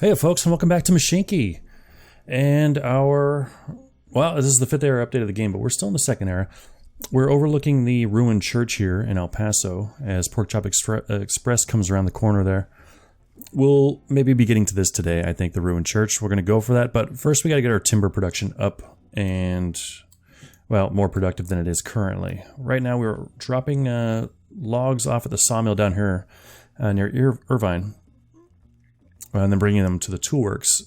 Hey folks, and welcome back to Mashinky. And this is the 5th era update of the game, but we're still in the 2nd era. We're overlooking the ruined church here in El Paso as Porkchop Express comes around the corner there. We'll maybe be getting to this today, I think, the ruined church. We're going to go for that, but first we got to get our timber production up and, well, more productive than it is currently. Right now we're dropping logs off at the sawmill down here near Irvine. And then bringing them to the toolworks.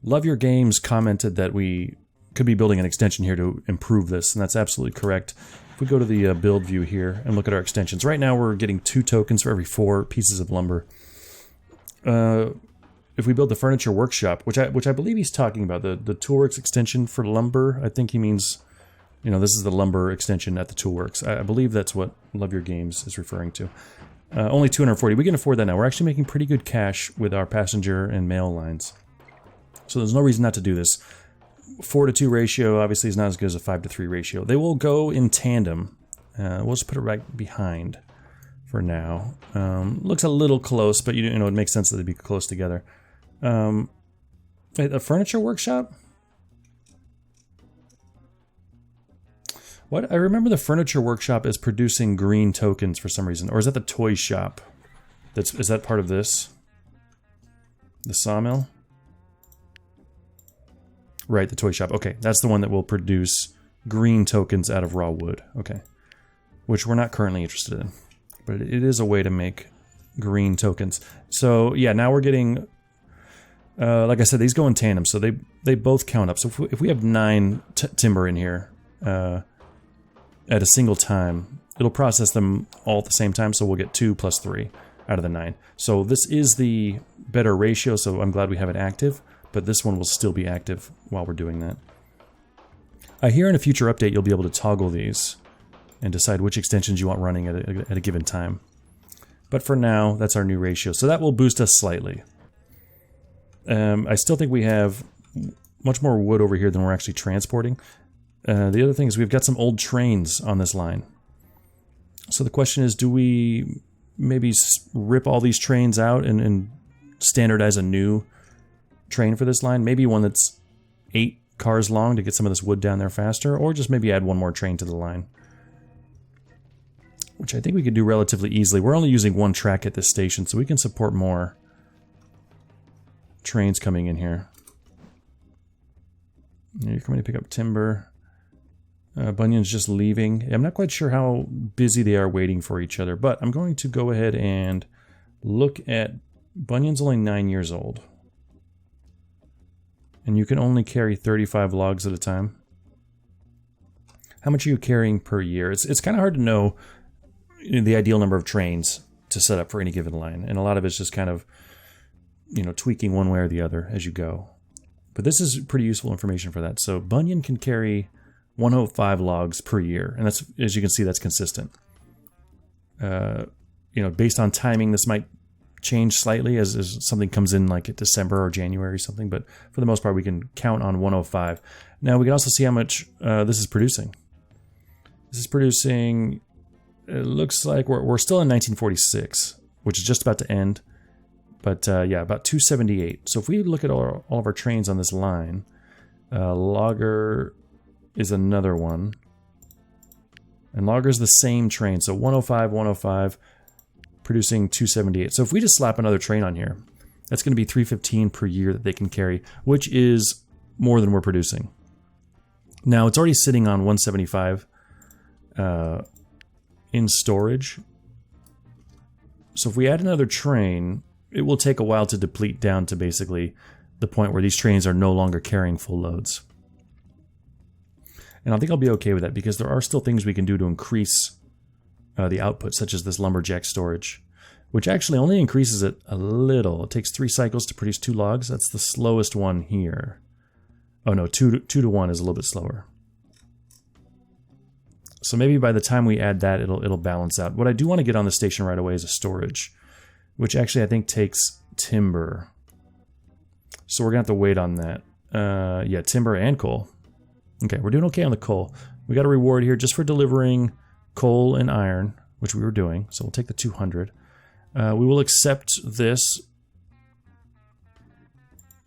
Love Your Games commented that we could be building an extension here to improve this, and that's absolutely correct. If we go to the build view here and look at our extensions, right now we're getting 2 tokens for every 4 pieces of lumber. If we build the furniture workshop, which I believe he's talking about, the toolworks extension for lumber, I think he means, this is the lumber extension at the toolworks. I believe that's what Love Your Games is referring to. Only 240. We can afford that now. We're actually making pretty good cash with our passenger and mail lines. So there's no reason not to do this. 4-to-2 ratio obviously is not as good as a 5-to-3 ratio. They will go in tandem. We'll just put it right behind for now. Looks a little close, but it makes sense that they'd be close together. A furniture workshop? What? I remember the furniture workshop is producing green tokens for some reason. Or is that the toy shop? Is that part of this? The sawmill? Right, the toy shop. Okay, that's the one that will produce green tokens out of raw wood. Okay. Which we're not currently interested in. But it is a way to make green tokens. So, yeah, now we're getting... like I said, these go in tandem, so they both count up. So if we have 9 timber in here... at a single time, it'll process them all at the same time, so we'll get 2 plus 3 out of the 9. So this is the better ratio, so I'm glad we have it active, but this one will still be active while we're doing that. I hear in a future update you'll be able to toggle these and decide which extensions you want running at a given time. But for now, that's our new ratio, so that will boost us slightly. I still think we have much more wood over here than we're actually transporting. The other thing is we've got some old trains on this line. So the question is, do we maybe rip all these trains out and standardize a new train for this line? Maybe one that's 8 cars long to get some of this wood down there faster, or just maybe add one more train to the line. Which I think we could do relatively easily. We're only using 1 track at this station, so we can support more trains coming in here. You're coming to pick up timber. Bunyan's just leaving. I'm not quite sure how busy they are waiting for each other, but I'm going to go ahead and look at... Bunyan's only 9 years old. And you can only carry 35 logs at a time. How much are you carrying per year? It's kind of hard to know the ideal number of trains to set up for any given line, and a lot of it's just kind of, tweaking one way or the other as you go. But this is pretty useful information for that. So Bunyan can carry 105 logs per year, and that's, as you can see, that's consistent. Based on timing, this might change slightly as something comes in like December or January or something, but for the most part we can count on 105. Now we can also see how much this is producing. This is producing, it looks like we're still in 1946, which is just about to end, but yeah, about 278. So if we look at all of our trains on this line, logger is another one. And logger's the same train. So 105, 105, producing 278. So if we just slap another train on here, that's going to be 315 per year that they can carry, which is more than we're producing. Now, it's already sitting on 175 in storage. So if we add another train, it will take a while to deplete down to basically the point where these trains are no longer carrying full loads. And I think I'll be okay with that because there are still things we can do to increase the output, such as this lumberjack storage, which actually only increases it a little. It takes 3 cycles to produce 2 logs. That's the slowest one here. Oh no, 2 to 1 is a little bit slower. So maybe by the time we add that, it'll balance out. What I do want to get on the station right away is a storage, which actually I think takes timber. So we're going to have to wait on that. Yeah, timber and coal. Okay, we're doing okay on the coal. We got a reward here just for delivering coal and iron, which we were doing. So we'll take the 200. We will accept this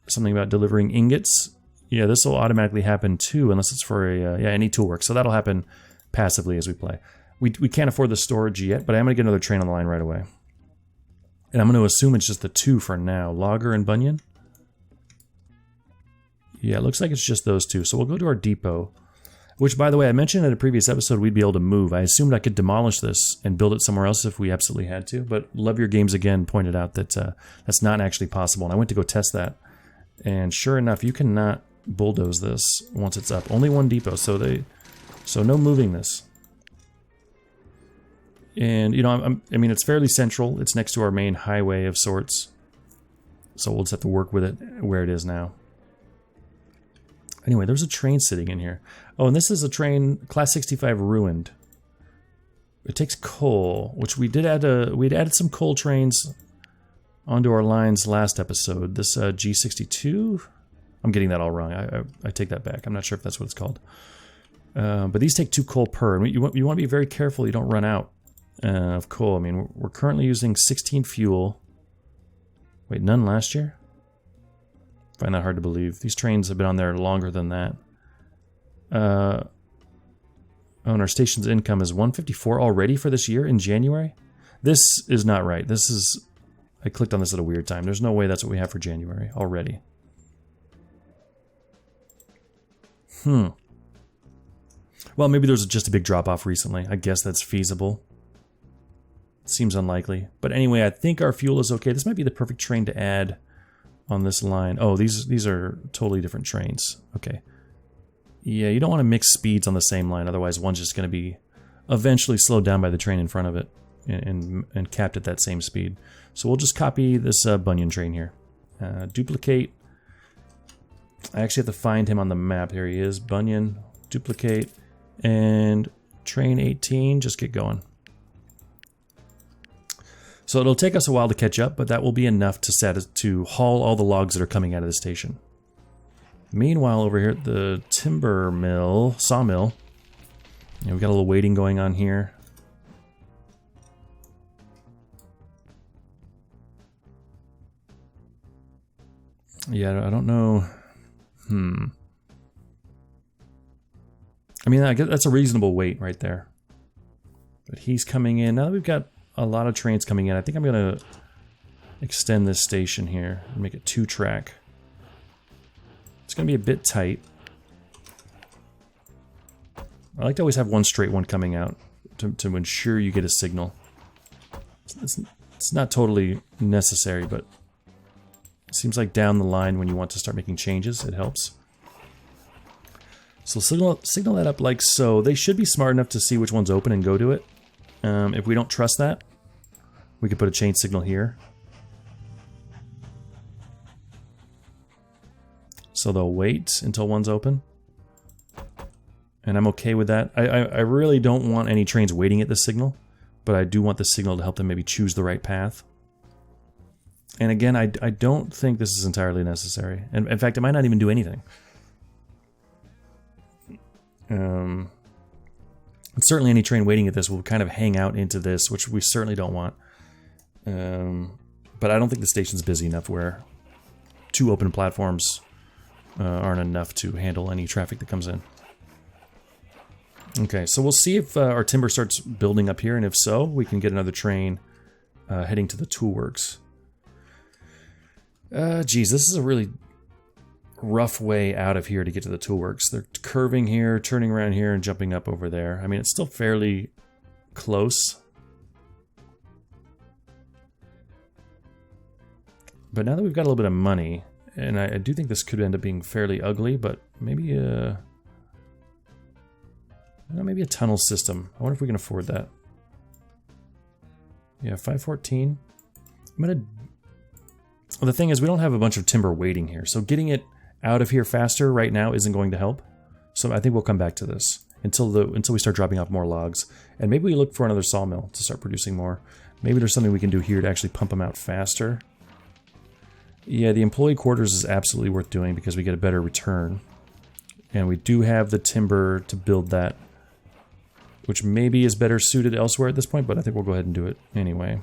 something about delivering ingots. Yeah, this will automatically happen too, unless it's for a any tool work. So that'll happen passively as we play. We can't afford the storage yet, but I'm going to get another train on the line right away. And I'm going to assume it's just the 2 for now. Logger and Bunyan? Yeah, it looks like it's just those 2. So we'll go to our depot, which, by the way, I mentioned in a previous episode we'd be able to move. I assumed I could demolish this and build it somewhere else if we absolutely had to, but Love Your Games again pointed out that that's not actually possible. And I went to go test that, and sure enough, you cannot bulldoze this once it's up. Only one depot, so no moving this. And, you know, I mean, it's fairly central. It's next to our main highway of sorts. So we'll just have to work with it where it is now. Anyway, there's a train sitting in here. Oh, and this is a train, Class 65 ruined. It takes coal, which we did add we'd added some coal trains onto our lines last episode. This G62, I'm getting that all wrong. I take that back. I'm not sure if that's what it's called. But these take 2 coal per. And you want to be very careful you don't run out of coal. I mean, we're currently using 16 fuel. Wait, none last year? Find that hard to believe. These trains have been on there longer than that. Oh, and our station's income is 154 already for this year in January? This is not right. This is... I clicked on this at a weird time. There's no way that's what we have for January already. Well, maybe there's just a big drop-off recently. I guess that's feasible. Seems unlikely. But anyway, I think our fuel is okay. This might be the perfect train to add on this line. Oh, these are totally different trains. Okay. Yeah, you don't want to mix speeds on the same line. Otherwise, one's just going to be eventually slowed down by the train in front of it and capped at that same speed. So we'll just copy this Bunyan train here. Duplicate. I actually have to find him on the map. Here he is. Bunyan. Duplicate. And train 18. Just get going. So it'll take us a while to catch up, but that will be enough to haul all the logs that are coming out of the station. Meanwhile, over here at the timber mill, sawmill, we've got a little waiting going on here. Yeah, I don't know. I mean, I guess that's a reasonable wait right there. But he's coming in. Now that we've got a lot of trains coming in, I think I'm going to extend this station here and make it 2-track. It's going to be a bit tight. I like to always have one straight one coming out to ensure you get a signal. It's not totally necessary, but it seems like down the line when you want to start making changes, it helps. So signal that up like so. They should be smart enough to see which one's open and go to it. If we don't trust that, we could put a chain signal here. So they'll wait until one's open. And I'm okay with that. I really don't want any trains waiting at the signal, but I do want the signal to help them maybe choose the right path. And again, I don't think this is entirely necessary. And in fact, it might not even do anything. And certainly any train waiting at this will kind of hang out into this, which we certainly don't want. But I don't think the station's busy enough where 2 open platforms aren't enough to handle any traffic that comes in. Okay, so we'll see if our timber starts building up here, and if so, we can get another train heading to the toolworks. Geez, this is a really rough way out of here to get to the toolworks. They're curving here, turning around here, and jumping up over there. I mean, it's still fairly close. But now that we've got a little bit of money, and I do think this could end up being fairly ugly, but maybe maybe a tunnel system. I wonder if we can afford that. Yeah, 514. Well, the thing is, we don't have a bunch of timber waiting here, so getting it out of here faster right now isn't going to help. So I think we'll come back to this until we start dropping off more logs. And maybe we look for another sawmill to start producing more. Maybe there's something we can do here to actually pump them out faster. Yeah, the employee quarters is absolutely worth doing because we get a better return. And we do have the timber to build that, which maybe is better suited elsewhere at this point, but I think we'll go ahead and do it anyway.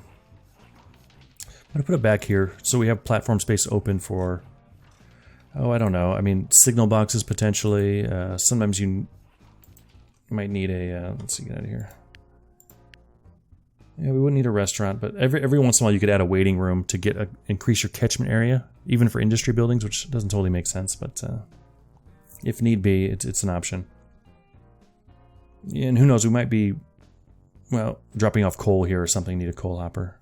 I'm going to put it back here so we have platform space open for Oh, I don't know. I mean, signal boxes potentially. Sometimes you might need a... let's see, get out of here. Yeah, we wouldn't need a restaurant, but every once in a while you could add a waiting room to increase your catchment area, even for industry buildings, which doesn't totally make sense, but if need be, it's an option. And who knows, we might be, well, dropping off coal here or something, need a coal hopper.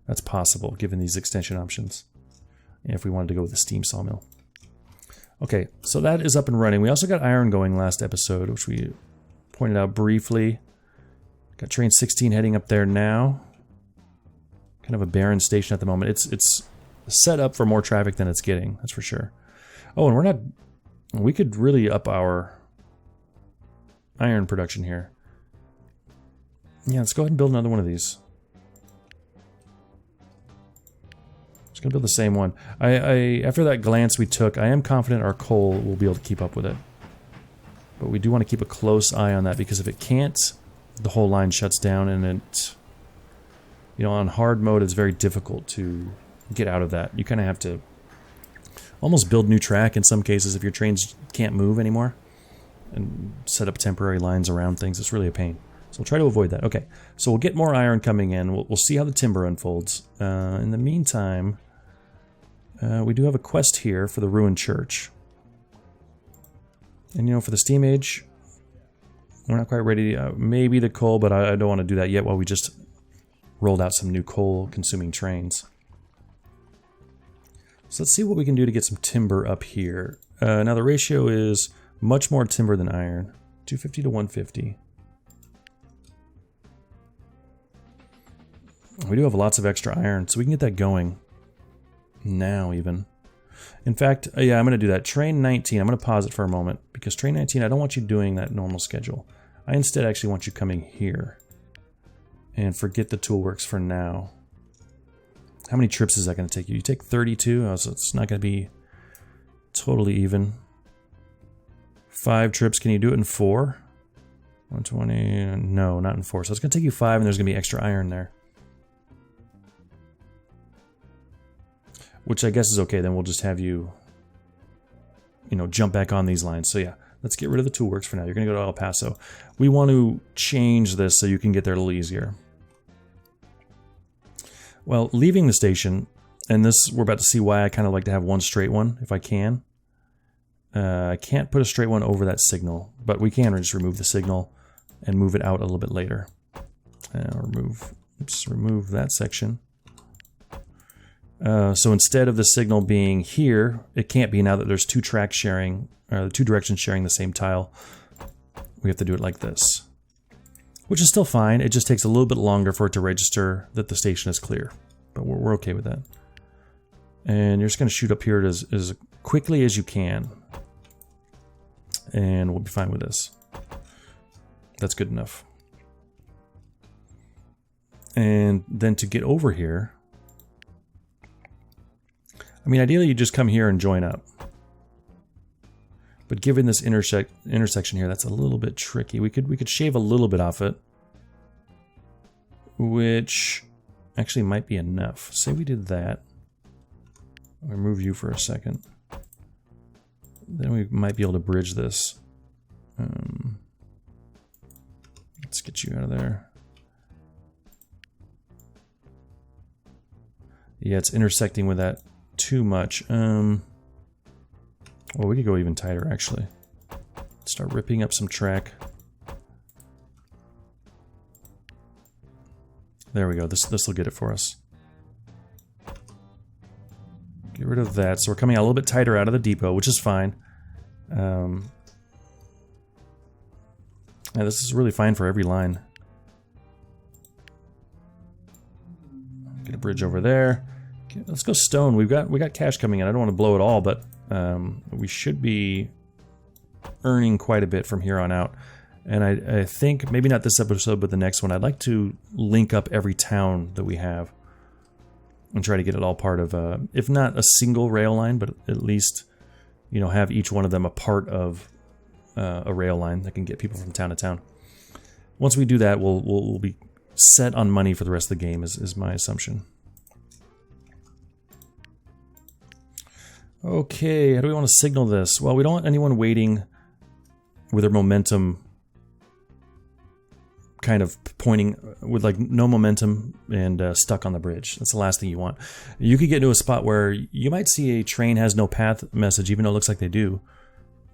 That's possible, given these extension options, if we wanted to go with a steam sawmill. Okay, so that is up and running. We also got iron going last episode, which we pointed out briefly. Got train 16 heading up there now. Kind of a barren station at the moment. It's set up for more traffic than it's getting, that's for sure. Oh, and we're not... We could really up our iron production here. Yeah, let's go ahead and build another one of these. Just gonna build the same one. After that glance we took, I am confident our coal will be able to keep up with it. But we do want to keep a close eye on that, because if it can't, the whole line shuts down, and it, you know, on hard mode it's very difficult to get out of that. You kind of have to almost build new track in some cases if your trains can't move anymore, and set up temporary lines around things. It's really a pain. So we'll try to avoid that. Okay, so we'll get more iron coming in. We'll see how the timber unfolds. In the meantime, we do have a quest here for the ruined church. And you know, for the steam age, we're not quite ready. Maybe the coal, but I don't want to do that yet while we just rolled out some new coal-consuming trains. So let's see what we can do to get some timber up here. Now the ratio is much more timber than iron. 250 to 150. We do have lots of extra iron, so we can get that going now even. In fact, yeah, I'm going to do that. Train 19, I'm going to pause it for a moment, because train 19, I don't want you doing that normal schedule. I instead actually want you coming here. And forget the toolworks for now. How many trips is that going to take you? You take 32, so it's not going to be totally even. 5 trips, can you do it in 4? 120, no, not in 4. So it's going to take you 5, and there's going to be extra iron there. Which I guess is okay, then we'll just have you, you know, jump back on these lines. So yeah, let's get rid of the toolworks for now. You're going to go to El Paso. We want to change this so you can get there a little easier. Well, leaving the station, and this, we're about to see why I kind of like to have one straight one, if I can. I can't put a straight one over that signal, but we can just remove the signal and move it out a little bit later. Remove that section. So instead of the signal being here, it can't be now that there's two tracks sharing, or two directions sharing the same tile. We have to do it like this. Which is still fine, it just takes a little bit longer for it to register that the station is clear. But we're okay with that. And you're just going to shoot up here as quickly as you can. And we'll be fine with this. That's good enough. And then to get over here, I mean, ideally you just come here and join up. But given this intersection here, that's a little bit tricky. We could shave a little bit off it, which actually might be enough. Say we did that. I'll remove you for a second. Then we might be able to bridge this. Let's get you out of there. Yeah, it's intersecting with that too much. Well, we could go even tighter, actually. Start ripping up some track. There we go. This will get it for us. Get rid of that. So we're coming out a little bit tighter out of the depot, which is fine. Yeah, this is really fine for every line. Get a bridge over there. Okay, let's go stone. We got cash coming in. I don't want to blow it all, but we should be earning quite a bit from here on out. And I think, maybe not this episode, but the next one, I'd like to link up every town that we have and try to get it all part of, if not a single rail line, but at least, you know, have each one of them a part of a rail line that can get people from town to town. Once we do that, we'll be set on money for the rest of the game, is my assumption. Okay, how do we want to signal this? Well, we don't want anyone waiting with their momentum kind of pointing with like no momentum and stuck on the bridge. That's the last thing you want. You could get to a spot where you might see a train has no path message, even though it looks like they do.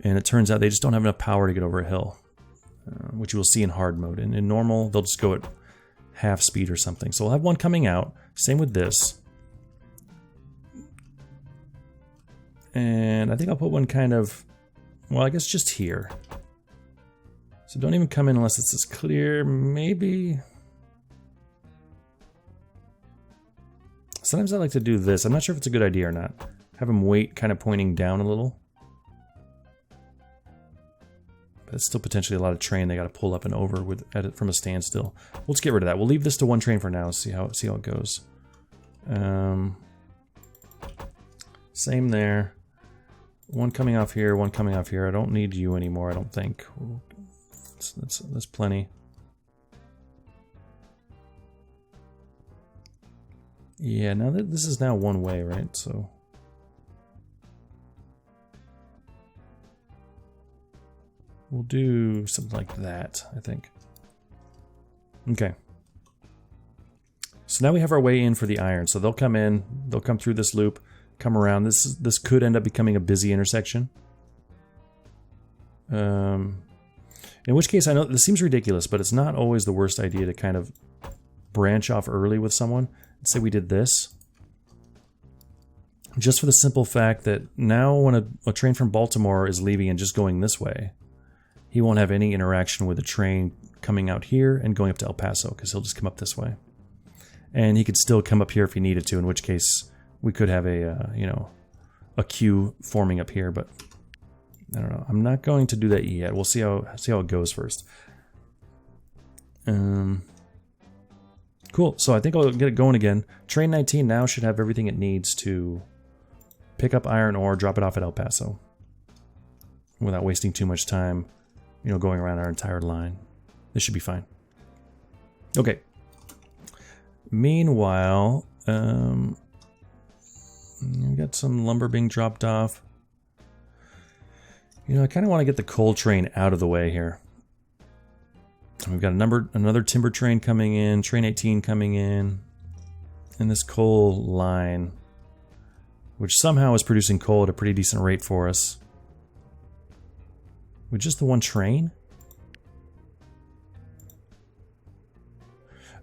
And it turns out they just don't have enough power to get over a hill, which you will see in hard mode. And in normal, they'll just go at half speed or something. So we'll have one coming out. Same with this. And I think I'll put one kind of, well, I guess just here. So don't even come in unless it's as clear. Maybe. Sometimes I like to do this. I'm not sure if it's a good idea or not. Have them wait kind of pointing down a little. But it's still potentially a lot of train they got to pull up and over with from a standstill. We'll just get rid of that. We'll leave this to one train for now. See how it goes. Same there. One coming off here. One coming off here. I don't need you anymore. I don't think. That's plenty. Yeah. Now that this is now one way, right? So. We'll do something like that, I think. Okay. So now we have our way in for the iron. So they'll come in, they'll come through this loop, come around. This could end up becoming a busy intersection. In which case, I know this seems ridiculous, but it's not always the worst idea to kind of branch off early with someone. Let's say we did this. Just for the simple fact that now when a train from Baltimore is leaving and just going this way, he won't have any interaction with the train coming out here and going up to El Paso, because he'll just come up this way. And he could still come up here if he needed to, in which case we could have a, you know, a queue forming up here, but I don't know. I'm not going to do that yet. We'll see how it goes first. Cool. So I think I'll get it going again. Train 19 now should have everything it needs to pick up iron ore, drop it off at El Paso, without wasting too much time, you know, going around our entire line. This should be fine. Okay. Meanwhile, we got some lumber being dropped off. You know, I kind of want to get the coal train out of the way here. We've got another timber train coming in, train 18 coming in, and this coal line, which somehow is producing coal at a pretty decent rate for us. With just the one train?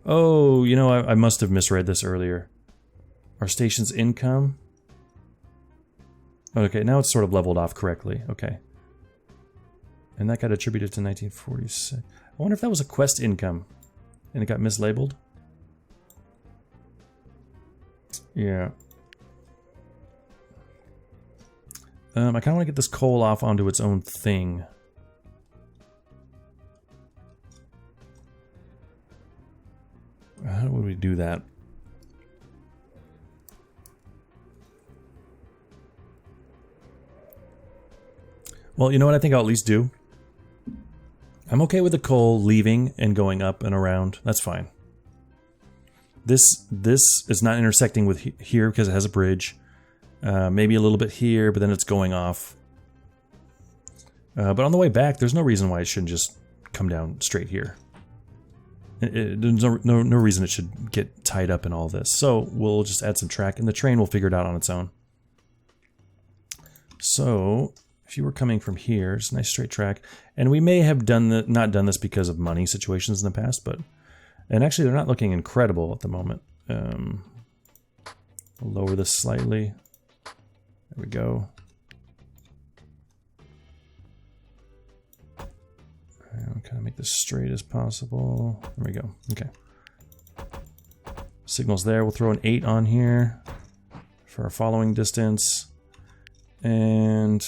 Oh, you know, I must have misread this earlier. Our station's income? Okay, now it's sort of leveled off correctly. Okay. And that got attributed to 1946. I wonder if that was a quest income and it got mislabeled. Yeah. I kind of want to get this coal off onto its own thing. How would we do that? Well, you know what I think I'll at least do? I'm okay with the coal leaving and going up and around. That's fine. This is not intersecting with here because it has a bridge. Maybe a little bit here, but then it's going off. But on the way back, there's no reason why it shouldn't just come down straight here. There's no reason it should get tied up in all this. So we'll just add some track, and the train will figure it out on its own. So if you were coming from here, it's a nice straight track. And we may have not done this because of money situations in the past, and actually they're not looking incredible at the moment. We'll lower this slightly. There we go. And kind of make this straight as possible. There we go. Okay. Signals there. We'll throw an 8 on here for our following distance. And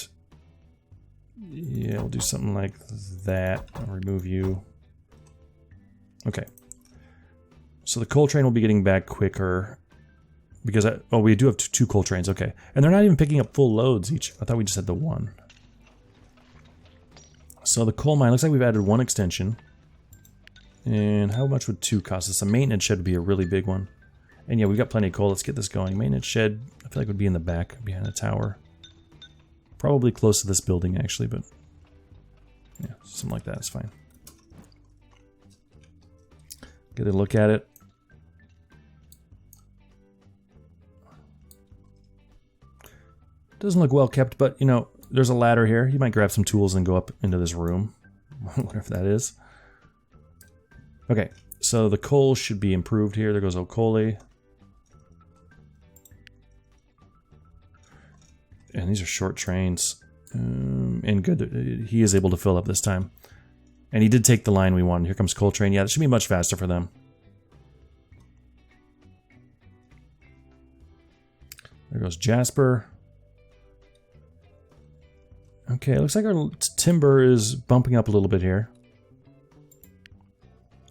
yeah, we'll do something like that. I'll remove you. Okay. So the coal train will be getting back quicker. Because, we do have two coal trains. Okay. And they're not even picking up full loads each. I thought we just had the one. So the coal mine, looks like we've added one extension. And how much would 2 cost us? A maintenance shed would be a really big one. And yeah, we've got plenty of coal. Let's get this going. Maintenance shed, I feel like would be in the back, behind the tower. Probably close to this building, actually, but yeah, something like that is fine. Get a look at it. Doesn't look well kept, but, you know, there's a ladder here. You might grab some tools and go up into this room. Whatever that is. Okay, so the coal should be improved here. There goes Okole. And these are short trains. And good, he is able to fill up this time. And he did take the line we wanted. Here comes coal train. Yeah, it should be much faster for them. There goes Jasper. Okay, looks like our timber is bumping up a little bit here.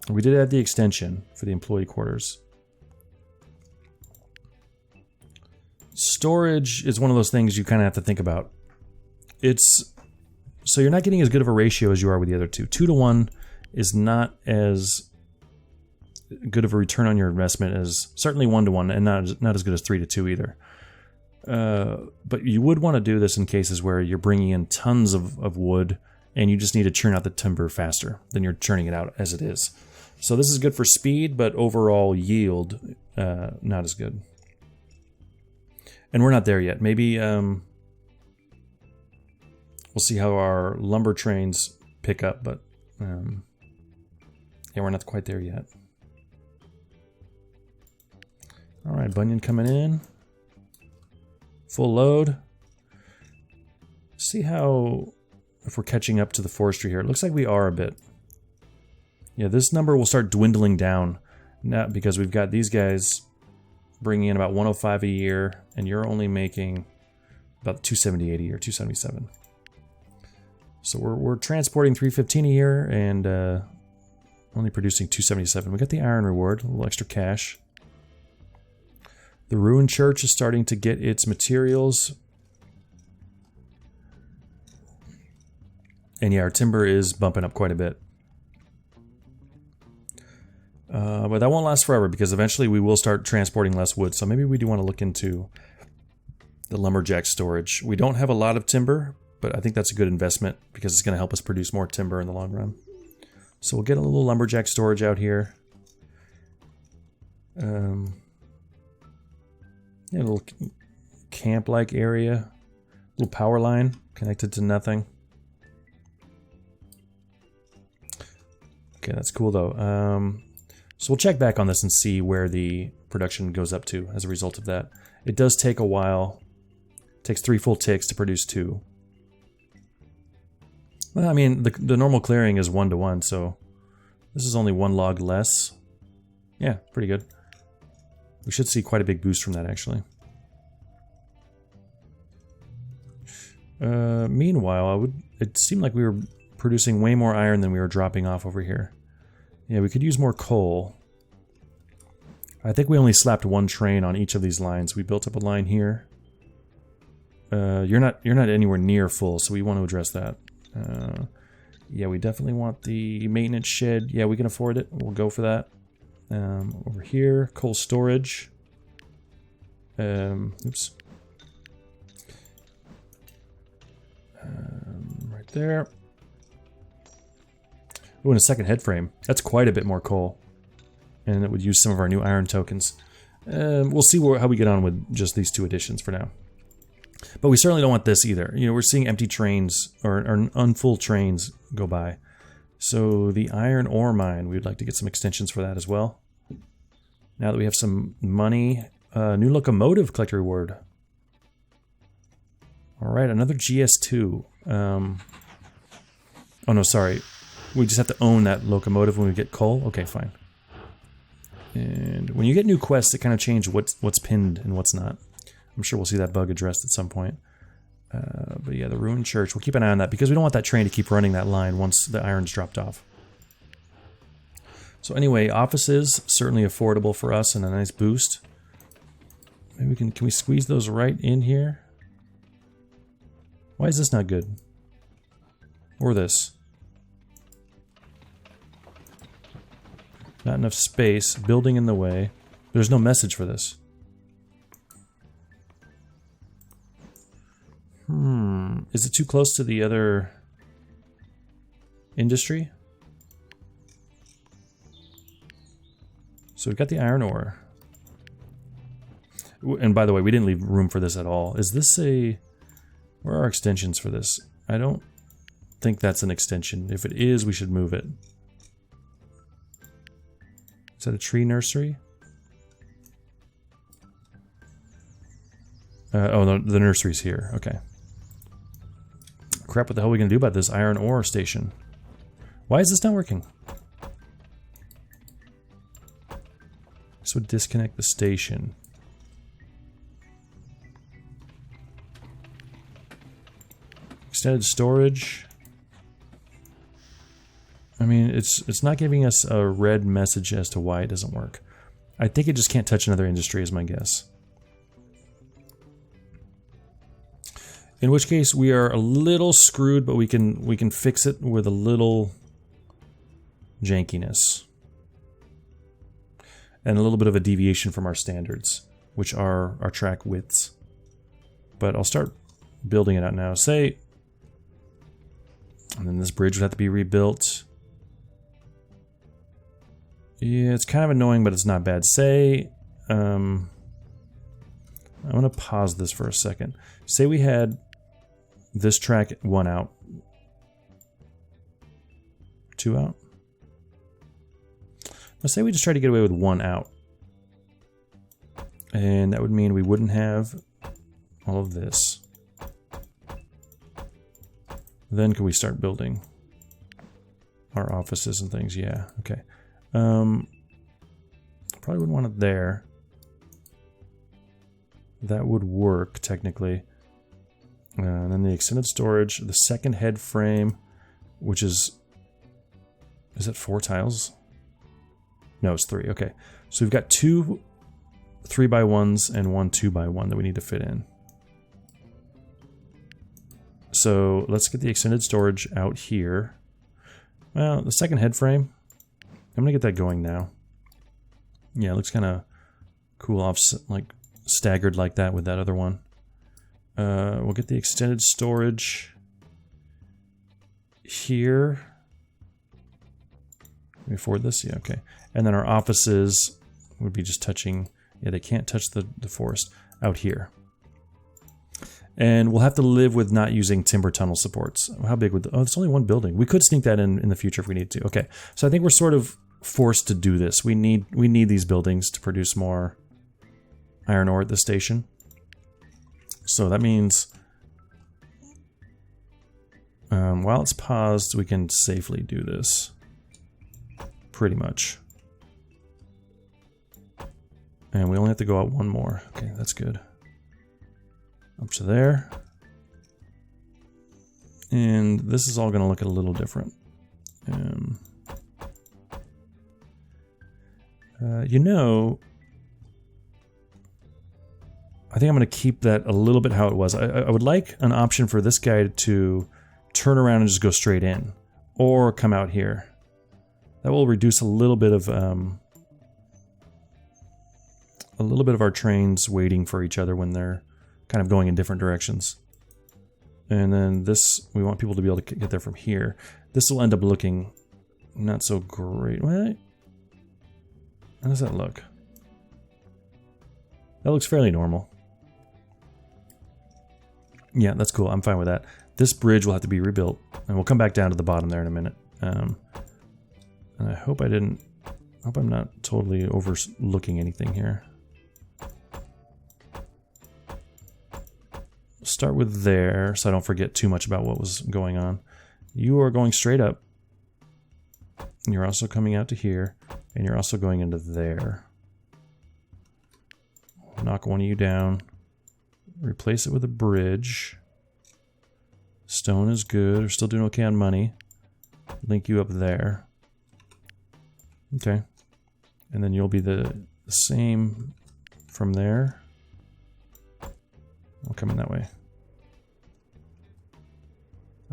We did add the extension for the employee quarters. Storage is one of those things you kind of have to think about. So you're not getting as good of a ratio as you are with the other two. 2 to 1 is not as good of a return on your investment as certainly 1 to 1, and not as good as 3 to 2 either. But you would want to do this in cases where you're bringing in tons of wood and you just need to churn out the timber faster than you're churning it out as it is. So this is good for speed, but overall yield, not as good. And we're not there yet. Maybe we'll see how our lumber trains pick up, but yeah, we're not quite there yet. All right, Bunyan coming in. Full load. See how, if we're catching up to the forestry here. It looks like we are a bit. Yeah, this number will start dwindling down now because we've got these guys bringing in about 105 a year, and you're only making about 278 a year, 277. So we're transporting 315 a year and only producing 277. We got the iron reward, a little extra cash. The ruined church is starting to get its materials. And yeah, our timber is bumping up quite a bit. But that won't last forever because eventually we will start transporting less wood. So maybe we do want to look into the lumberjack storage. We don't have a lot of timber, but I think that's a good investment because it's going to help us produce more timber in the long run. So we'll get a little lumberjack storage out here. Yeah, a little camp-like area. Little power line connected to nothing. Okay, that's cool though. So we'll check back on this and see where the production goes up to as a result of that. It does take a while. It takes 3 full ticks to produce 2. Well, I mean, the normal clearing is 1 to 1, so this is only 1 log less. Yeah, pretty good. We should see quite a big boost from that, actually. Meanwhile, it seemed like we were producing way more iron than we were dropping off over here. Yeah, we could use more coal. I think we only slapped 1 train on each of these lines. We built up a line here. You're not anywhere near full, so we want to address that. Yeah, we definitely want the maintenance shed. Yeah, we can afford it. We'll go for that. Over here, coal storage. Oops. Right there. Oh, and a second head frame. That's quite a bit more coal. And it would use some of our new iron tokens. We'll see how we get on with just these 2 additions for now. But we certainly don't want this either. You know, we're seeing empty trains or unfull trains go by. So the iron ore mine, we'd like to get some extensions for that as well. Now that we have some money, new locomotive collector reward. All right, another GS2. Oh no, sorry. We just have to own that locomotive when we get coal. Okay, fine. And when you get new quests, it kind of changes what's pinned and what's not. I'm sure we'll see that bug addressed at some point. But yeah, the ruined church. We'll keep an eye on that because we don't want that train to keep running that line once the iron's dropped off. So anyway, offices, certainly affordable for us and a nice boost. Maybe can we squeeze those right in here? Why is this not good? Or this? Not enough space, building in the way. There's no message for this. Is it too close to the other industry? So we've got the iron ore. And by the way, we didn't leave room for this at all. Is this a... Where are extensions for this? I don't think that's an extension. If it is, we should move it. Is that a tree nursery? Oh, no, the nursery's here. Okay. Crap, what the hell are we going to do about this iron ore station? Why is this not working? This would disconnect the station. Extended storage. I mean, it's not giving us a red message as to why it doesn't work. I think it just can't touch another industry is my guess. In which case we are a little screwed, but we can fix it with a little jankiness. And a little bit of a deviation from our standards, which are our track widths. But I'll start building it out now. Say, and then this bridge would have to be rebuilt. Yeah, it's kind of annoying, but it's not bad. Say, I'm going to pause this for a second. Say we had this track 1 out. 2 out? Let's say we just try to get away with 1 out. And that would mean we wouldn't have all of this. Then can we start building our offices and things? Yeah, okay. Probably wouldn't want it there. That would work, technically. And then the extended storage, the second head frame, which is it 4 tiles? No, it's 3, okay. So we've got 2 3x1s and 1 2x1 that we need to fit in. So let's get the extended storage out here. Well, the second head frame, I'm gonna get that going now. Yeah, it looks kind of cool off, like staggered like that with that other one. We'll get the extended storage here. Can we afford this? Yeah, okay. And then our offices would be just touching, yeah, they can't touch the forest out here. And we'll have to live with not using timber tunnel supports. How big would it's only 1 building. We could sneak that in the future if we need to. Okay, so I think we're sort of forced to do this. We need these buildings to produce more iron ore at the station. So that means while it's paused, we can safely do this. Pretty much. And we only have to go out 1 more. Okay, that's good. Up to there. And this is all going to look a little different. You know, I think I'm going to keep that a little bit how it was. I would like an option for this guy to turn around and just go straight in. Or come out here. That will reduce a little bit of our trains waiting for each other when they're kind of going in different directions. And then this, we want people to be able to get there from here. This will end up looking not so great. What? How does that look? That looks fairly normal. Yeah, that's cool. I'm fine with that. This bridge will have to be rebuilt. And we'll come back down to the bottom there in a minute. And I hope I'm not totally overlooking anything here. Start with there, so I don't forget too much about what was going on. You are going straight up. And you're also coming out to here. And you're also going into there. Knock one of you down. Replace it with a bridge. Stone is good. We're still doing okay on money. Link you up there. Okay. And then you'll be the same from there. I'll come in that way.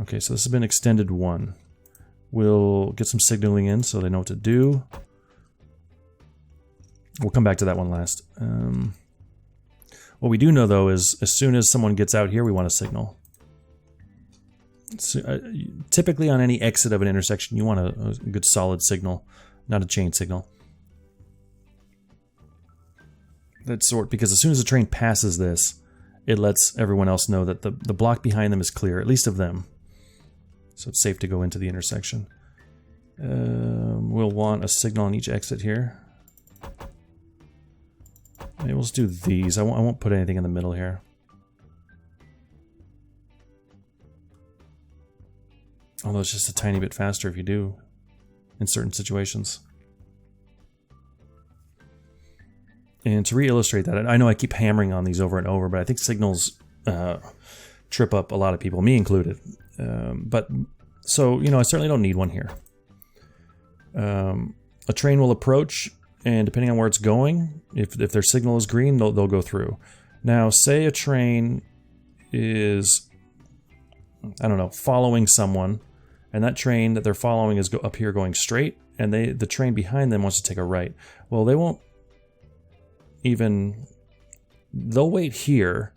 Okay, so this has been extended 1. We'll get some signaling in so they know what to do. We'll come back to that one last. What we do know, though, is as soon as someone gets out here, we want a signal. So, typically on any exit of an intersection, you want a good solid signal, not a chain signal. Because as soon as the train passes this, it lets everyone else know that the block behind them is clear, at least of them. So it's safe to go into the intersection. We'll want a signal on each exit here. Maybe we'll just do these. I won't put anything in the middle here. Although it's just a tiny bit faster if you do in certain situations. And to re-illustrate that, I know I keep hammering on these over and over, but I think signals trip up a lot of people, me included. So, I certainly don't need one here. A train will approach, and depending on where it's going, if their signal is green, they'll go through. Now, say a train is, I don't know, following someone, and that train that they're following is up here going straight, and the train behind them wants to take a right. Well, they won't they'll wait here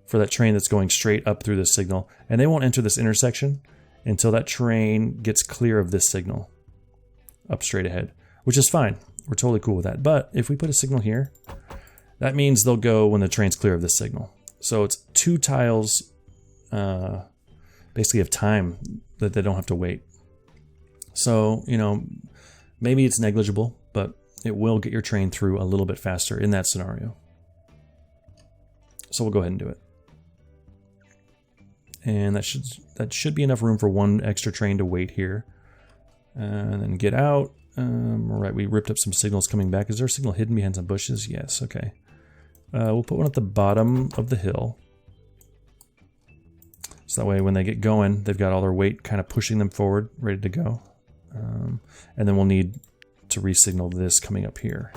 for that train that's going straight up through this signal, and they won't enter this intersection until that train gets clear of this signal up straight ahead, which is fine. We're totally cool with that. But if we put a signal here, that means they'll go when the train's clear of this signal. So it's 2 tiles basically of time that they don't have to wait. So, maybe it's negligible, but it will get your train through a little bit faster in that scenario. So we'll go ahead and do it. And that should be enough room for one extra train to wait here. And then get out. Right, we ripped up some signals coming back. Is there a signal hidden behind some bushes? Yes, okay. We'll put one at the bottom of the hill. So that way when they get going, they've got all their weight kind of pushing them forward, ready to go. And then we'll need to re-signal this coming up here.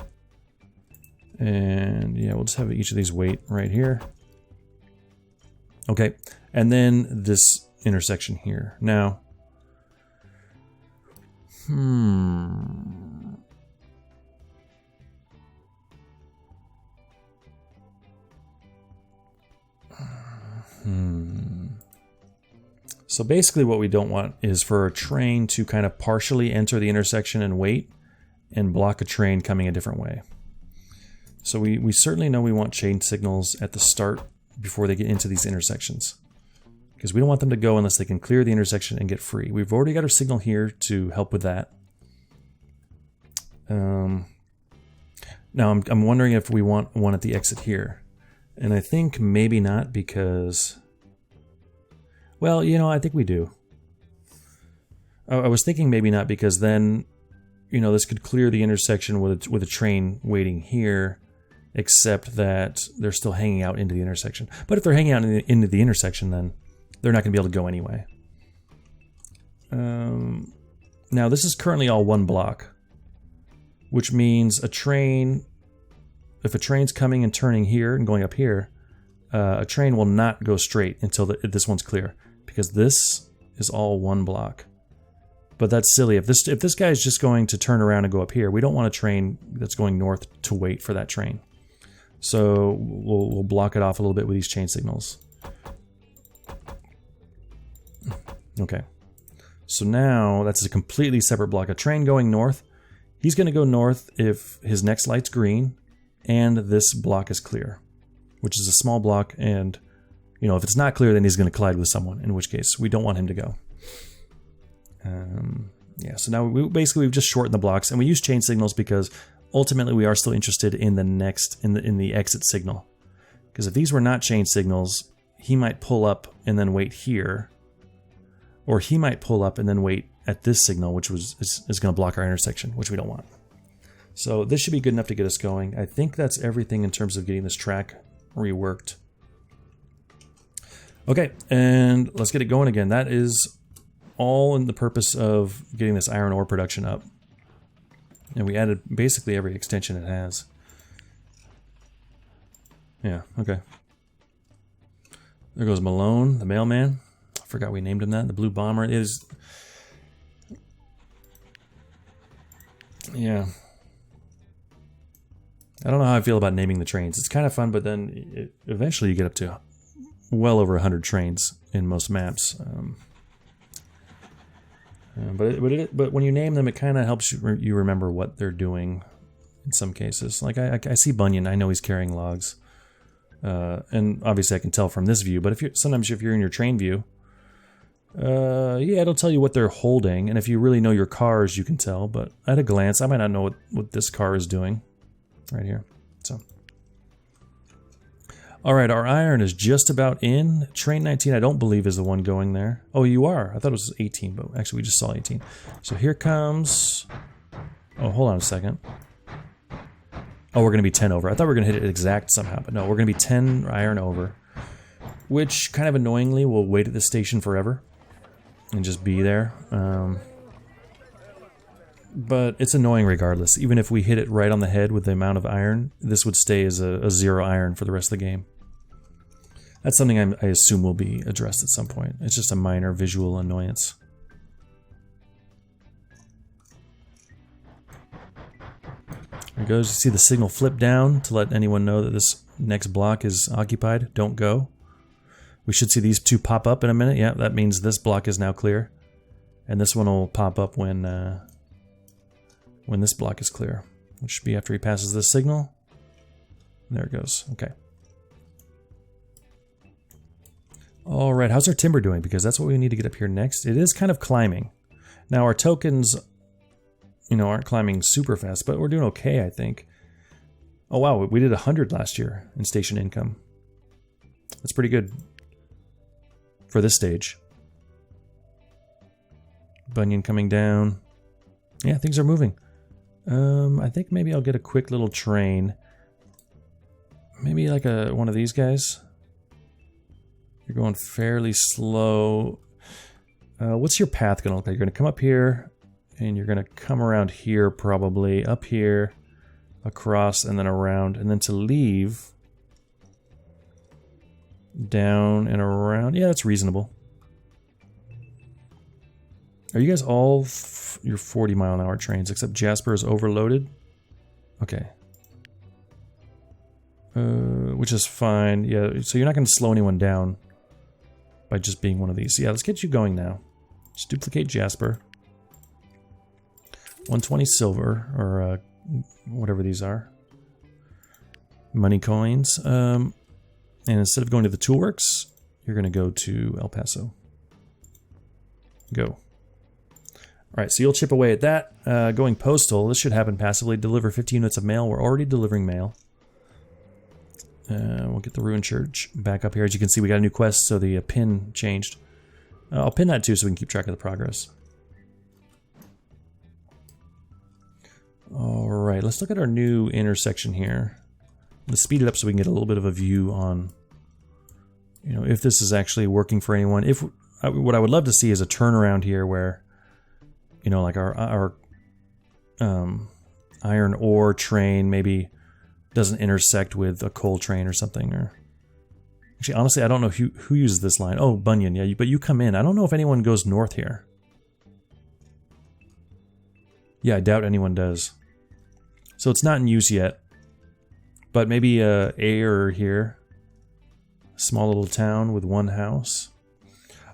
And yeah, we'll just have each of these wait right here. Okay, and then this intersection here. Now, So basically what we don't want is for a train to kind of partially enter the intersection and wait and block a train coming a different way. So we certainly know we want chain signals at the start before they get into these intersections, because we don't want them to go unless they can clear the intersection and get free. We've already got our signal here to help with that. Now I'm wondering if we want one at the exit here. And I think maybe not, because, well, I think we do. I was thinking maybe not, because then, this could clear the intersection with a train waiting here, except that they're still hanging out into the intersection. But if they're hanging out into the intersection, then they're not going to be able to go anyway. Now, this is currently all one block, which means if a train's coming and turning here and going up here, a train will not go straight until this one's clear, because this is all one block. But that's silly. If this guy is just going to turn around and go up here, we don't want a train that's going north to wait for that train. So we'll block it off a little bit with these chain signals. Okay. So now that's a completely separate block. A train going north, he's going to go north if his next light's green and this block is clear, which is a small block. And, if it's not clear, then he's going to collide with someone, in which case we don't want him to go. Yeah, so now we've just shortened the blocks, and we use chain signals because ultimately we are still interested in the exit signal. Because if these were not chain signals, he might pull up and then wait here, or he might pull up and then wait at this signal, which is going to block our intersection, which we don't want. So this should be good enough to get us going. I think that's everything in terms of getting this track reworked. Okay, and let's get it going again. That is all in the purpose of getting this iron ore production up. And we added basically every extension it has. Yeah, okay. There goes Malone, the mailman. I forgot we named him that. The Blue Bomber is... Yeah. I don't know how I feel about naming the trains. It's kind of fun, but then eventually you get up to well over 100 trains in most maps. But when you name them, it kind of helps you remember what they're doing in some cases. Like I see Bunyan, I know he's carrying logs. And obviously I can tell from this view, but sometimes if you're in your train view, yeah, it'll tell you what they're holding, and if you really know your cars, you can tell, but at a glance, I might not know what this car is doing right here. So, all right, our iron is just about in. Train 19, I don't believe, is the one going there. Oh, you are. I thought it was 18, but actually we just saw 18. So here comes... Oh, hold on a second. Oh, we're going to be 10 over. I thought we were going to hit it exact somehow, but no, we're going to be 10 iron over, which kind of annoyingly will wait at the station forever and just be there. But it's annoying regardless. Even if we hit it right on the head with the amount of iron, this would stay as a 0 iron for the rest of the game. That's something I assume will be addressed at some point. It's just a minor visual annoyance. There it goes. You see the signal flip down to let anyone know that this next block is occupied. Don't go. We should see these two pop up in a minute. Yeah, that means this block is now clear. And this one will pop up when this block is clear, which should be after he passes this signal. There it goes. Okay. All right, how's our timber doing? Because that's what we need to get up here next. It is kind of climbing. Now our tokens, you know, aren't climbing super fast, but we're doing okay, I think. Oh wow, we did 100 last year in station income. That's pretty good for this stage. Bunyan coming down. Yeah, things are moving. I think maybe I'll get a quick little train. Maybe like one of these guys. You're going fairly slow. What's your path going to look like? You're going to come up here, and you're going to come around here probably, up here, across, and then around, and then to leave, down and around. Yeah, that's reasonable. Are you guys all your 40-mile-an-hour trains, except Jasper is overloaded? Okay. Which is fine. Yeah, so you're not going to slow anyone down by just being one of these. So yeah, let's get you going now. Just duplicate Jasper. 120 silver, or whatever these are. Money coins. And instead of going to the Toolworks, you're going to go to El Paso. Go. Alright, so you'll chip away at that. Going postal, this should happen passively. Deliver 50 units of mail. We're already delivering mail. We'll get the Ruined Church back up here. As you can see, we got a new quest, so the pin changed. I'll pin that too so we can keep track of the progress. Alright, let's look at our new intersection here. Let's speed it up so we can get a little bit of a view on, you know, if this is actually working for anyone. What I would love to see is a turnaround here where, you know, like our iron ore train maybe doesn't intersect with a coal train or something. Or actually, honestly, I don't know who uses this line. Oh, Bunyan, yeah, but you come in. I don't know if anyone goes north here. Yeah, I doubt anyone does. So it's not in use yet. But maybe Ayer here. Small little town with one house.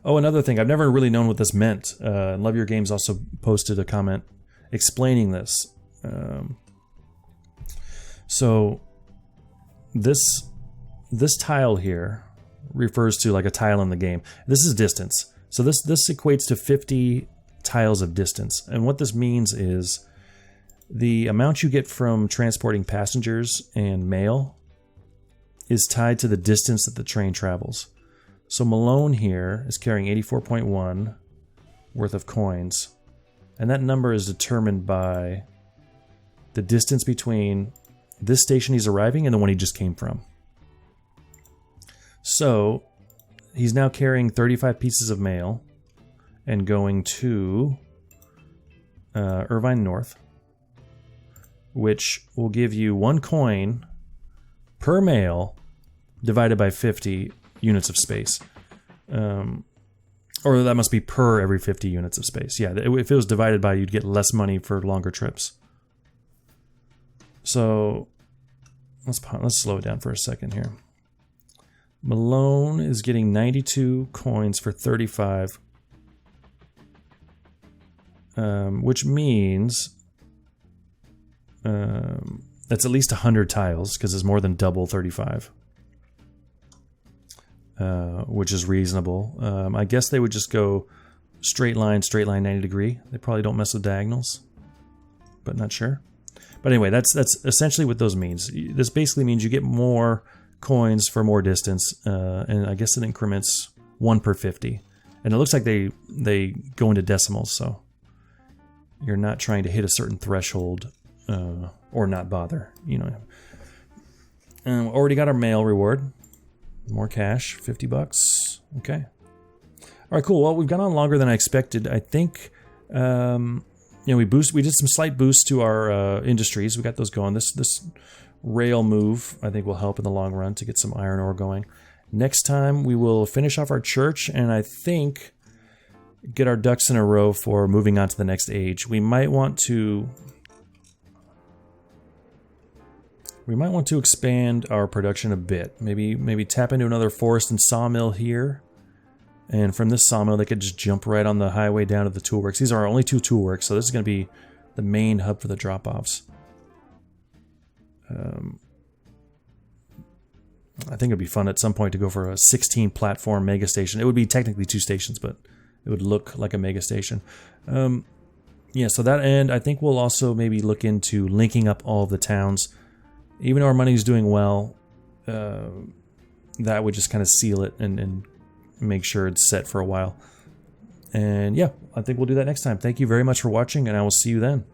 Oh, another thing. I've never really known what this meant. Love Your Games also posted a comment explaining this. So this tile here refers to like a tile in the game. This is distance. So this equates to 50 tiles of distance. And what this means is the amount you get from transporting passengers and mail is tied to the distance that the train travels. So Malone here is carrying 84.1 worth of coins. And that number is determined by the distance between this station he's arriving and the one he just came from. So he's now carrying 35 pieces of mail and going to Irvine North, which will give you 1 coin per mail divided by 50 units of space. Or that must be per every 50 units of space. Yeah, if it was divided by, you'd get less money for longer trips. So let's slow it down for a second here. Malone is getting 92 coins for 35. which means that's at least 100 tiles because it's more than double 35, which is reasonable. I guess they would just go straight line 90 degree. They probably don't mess with diagonals, but not sure. But anyway, that's essentially what those means. This basically means you get more coins for more distance, and I guess it increments 1 per 50. And it looks like they go into decimals, so you're not trying to hit a certain threshold or not bother. You know. Already got our mail reward. More cash, 50 bucks. Okay. All right, cool. Well, we've gone on longer than I expected. I think we did some slight boosts to our industries. We got those going. This rail move, I think, will help in the long run to get some iron ore going. Next time, we will finish off our church, and I think get our ducks in a row for moving on to the next age. We might want to expand our production a bit. Maybe tap into another forest and sawmill here. And from this sawmill, they could just jump right on the highway down to the toolworks. These are our only 2 toolworks, so this is going to be the main hub for the drop-offs. I think it'd be fun at some point to go for a 16 platform mega station. It would be technically 2 stations, but it would look like a mega station. Yeah, so that end, I think we'll also maybe look into linking up all of the towns. Even though our money's doing well, that would just kind of seal it and make sure it's set for a while. And yeah, I think we'll do that next time. Thank you very much for watching, and I will see you then.